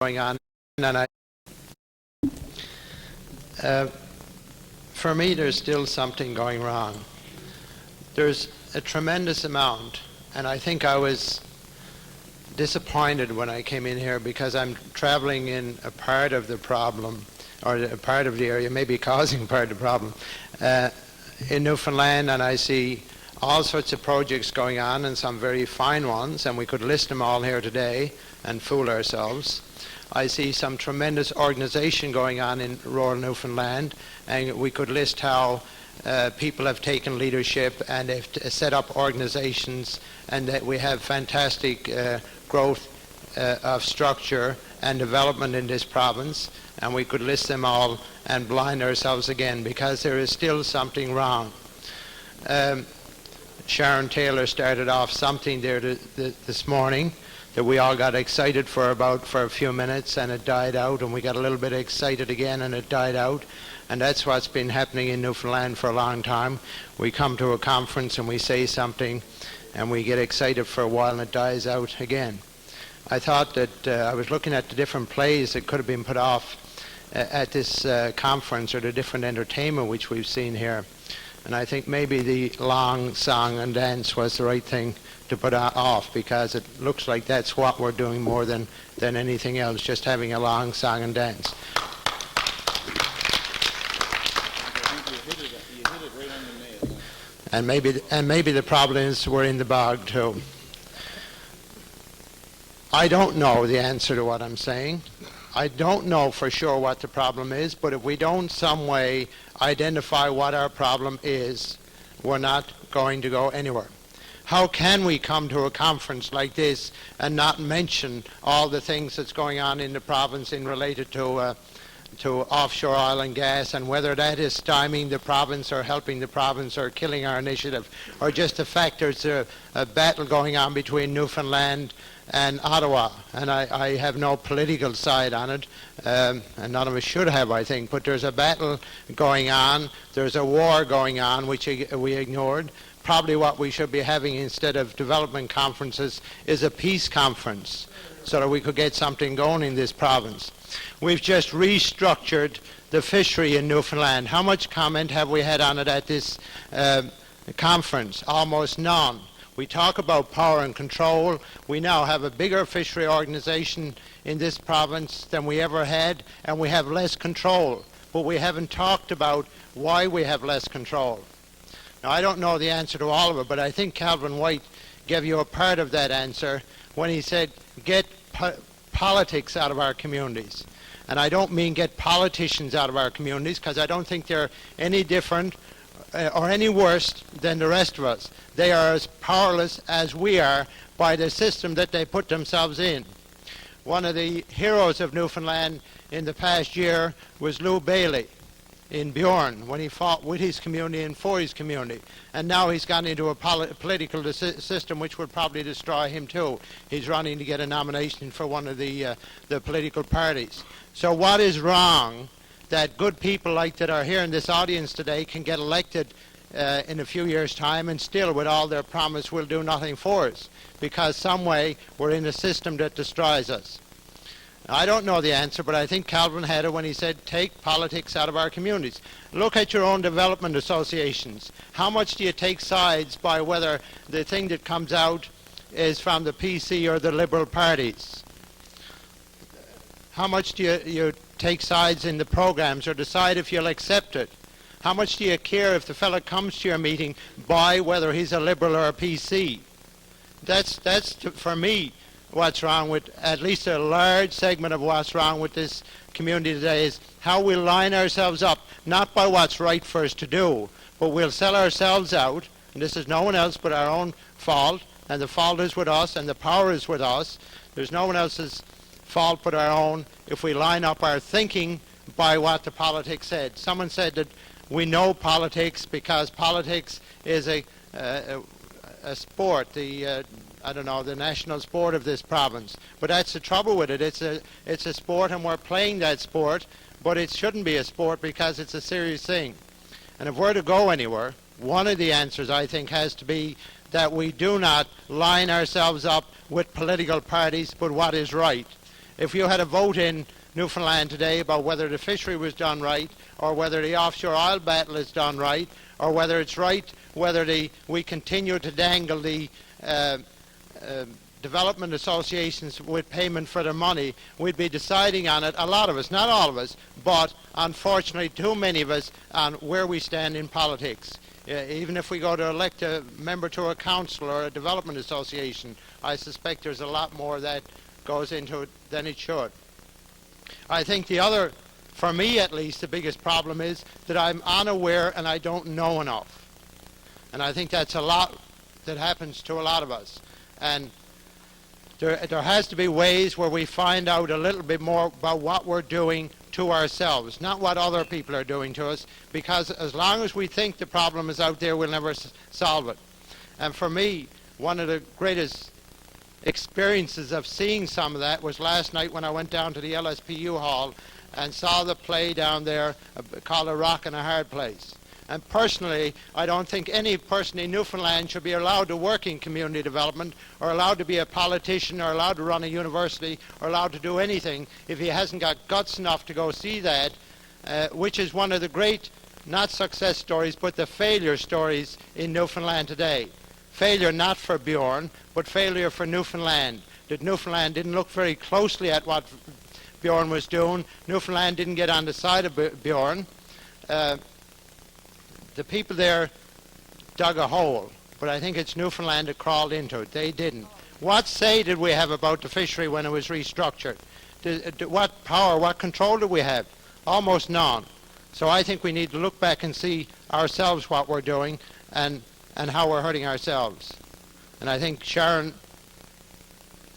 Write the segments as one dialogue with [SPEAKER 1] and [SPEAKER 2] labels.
[SPEAKER 1] going on, and for me there's still something going wrong. There's a tremendous amount, and I think I was disappointed when I came in here because I'm traveling in a part of the problem, or a part of the area, maybe causing part of the problem, in Newfoundland, and I see all sorts of projects going on and some very fine ones, and we could list them all here today and fool ourselves. I see some tremendous organization going on in rural Newfoundland, and we could list how people have taken leadership and they've set up organizations, and that we have fantastic growth of structure and development in this province, and we could list them all and blind ourselves again because there is still something wrong. Sharon Taylor started off something there this morning that we all got excited for a few minutes, and it died out, and we got a little bit excited again and it died out. And that's what's been happening in Newfoundland for a long time. We come to a conference and we say something and we get excited for a while and it dies out again. I thought that I was looking at the different plays that could have been put off at this conference, or the different entertainment which we've seen here. And I think maybe the long song and dance was the right thing to put off, because it looks like that's what we're doing more than anything else, just having a long song and dance. And maybe the problem is we're in the bog too. I don't know the answer to what I'm saying. I don't know for sure what the problem is, but if we don't some way identify what our problem is, we're not going to go anywhere. How can we come to a conference like this and not mention all the things that's going on in the province in related to offshore oil and gas, and whether that is stymieing the province or helping the province or killing our initiative, or just the fact there's a battle going on between Newfoundland and Ottawa, and I have no political side on it, and none of us should have, I think, but there's a battle going on, there's a war going on which we ignored. Probably what we should be having instead of development conferences is a peace conference, so that we could get something going in this province. We've just restructured the fishery in Newfoundland. How much comment have we had on it at this conference? Almost none. We talk about power and control. We now have a bigger fishery organization in this province than we ever had, and we have less control. But we haven't talked about why we have less control. Now, I don't know the answer to all of it, but I think Calvin White gave you a part of that answer when he said, get politics out of our communities. And I don't mean get politicians out of our communities, because I don't think they're any different or any worse than the rest of us. They are as powerless as we are by the system that they put themselves in. One of the heroes of Newfoundland in the past year was Lou Bailey in Bjorn, when he fought with his community and for his community. And now he's gone into a political system which would probably destroy him too. He's running to get a nomination for one of the political parties. So what is wrong that good people like that are here in this audience today can get elected in a few years' time, and still with all their promise will do nothing for us, because some way we're in a system that destroys us? I don't know the answer, but I think Calvin had it when he said, take politics out of our communities. Look at your own development associations. How much do you take sides by whether the thing that comes out is from the PC or the Liberal parties? How much do you take sides in the programs or decide if you'll accept it? How much do you care if the fellow comes to your meeting by whether he's a Liberal or a PC? That's for me, what's wrong with, at least a large segment of what's wrong with this community today, is how we line ourselves up, not by what's right for us to do, but we'll sell ourselves out, and this is no one else but our own fault, and the fault is with us, and the power is with us. There's no one else's fault but our own if we line up our thinking by what the politics said. Someone said that we know politics because politics is a sport, I don't know, the national sport of this province. But that's the trouble with it. It's a sport, and we're playing that sport, but it shouldn't be a sport because it's a serious thing. And if we're to go anywhere, one of the answers, I think, has to be that we do not line ourselves up with political parties, but what is right. If you had a vote in Newfoundland today about whether the fishery was done right, or whether the offshore oil battle is done right, or whether it's right, whether we continue to dangle the development associations with payment for their money, we'd be deciding on it, a lot of us, not all of us, but unfortunately too many of us, on where we stand in politics. Even if we go to elect a member to a council or a development association, I suspect there's a lot more that goes into it than it should. I think the other, for me at least, the biggest problem is that I'm unaware and I don't know enough. And I think that's a lot that happens to a lot of us. And there has to be ways where we find out a little bit more about what we're doing to ourselves, not what other people are doing to us, because as long as we think the problem is out there, we'll never solve it. And for me, one of the greatest experiences of seeing some of that was last night when I went down to the LSPU hall and saw the play down there called A Rock and a Hard Place. And personally, I don't think any person in Newfoundland should be allowed to work in community development, or allowed to be a politician, or allowed to run a university, or allowed to do anything if he hasn't got guts enough to go see that, which is one of the great, not success stories, but the failure stories in Newfoundland today. Failure not for Bjorn, but failure for Newfoundland. That Newfoundland didn't look very closely at what Bjorn was doing. Newfoundland didn't get on the side of Bjorn. The people there dug a hole, but I think it's Newfoundland that crawled into it. They didn't. What say did we have about the fishery when it was restructured? What power, what control did we have? Almost none. So I think we need to look back and see ourselves what we're doing and how we're hurting ourselves. And I think Sharon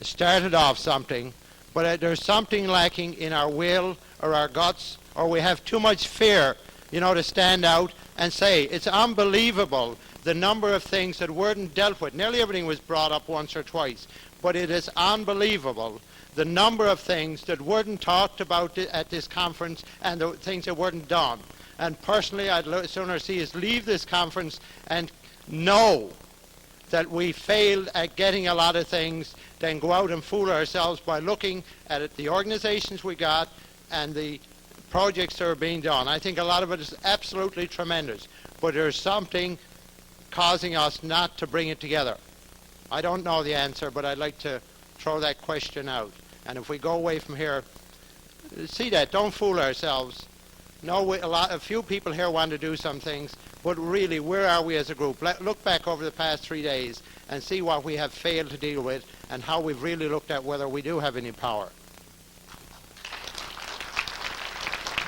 [SPEAKER 1] started off something, but there's something lacking in our will or our guts, or we have too much fear, to stand out and say, it's unbelievable the number of things that weren't dealt with. Nearly everything was brought up once or twice, but it is unbelievable the number of things that weren't talked about at this conference and the things that weren't done. And personally, I'd sooner see us leave this conference and know that we failed at getting a lot of things than go out and fool ourselves by looking at the organizations we got and the projects that are being done. I think a lot of it is absolutely tremendous, but there's something causing us not to bring it together. I don't know the answer, but I'd like to throw that question out. And if we go away from here, see that, don't fool ourselves. No, a few people here want to do some things, but really, where are we as a group? Look back over the past 3 days and see what we have failed to deal with and how we've really looked at whether we do have any power.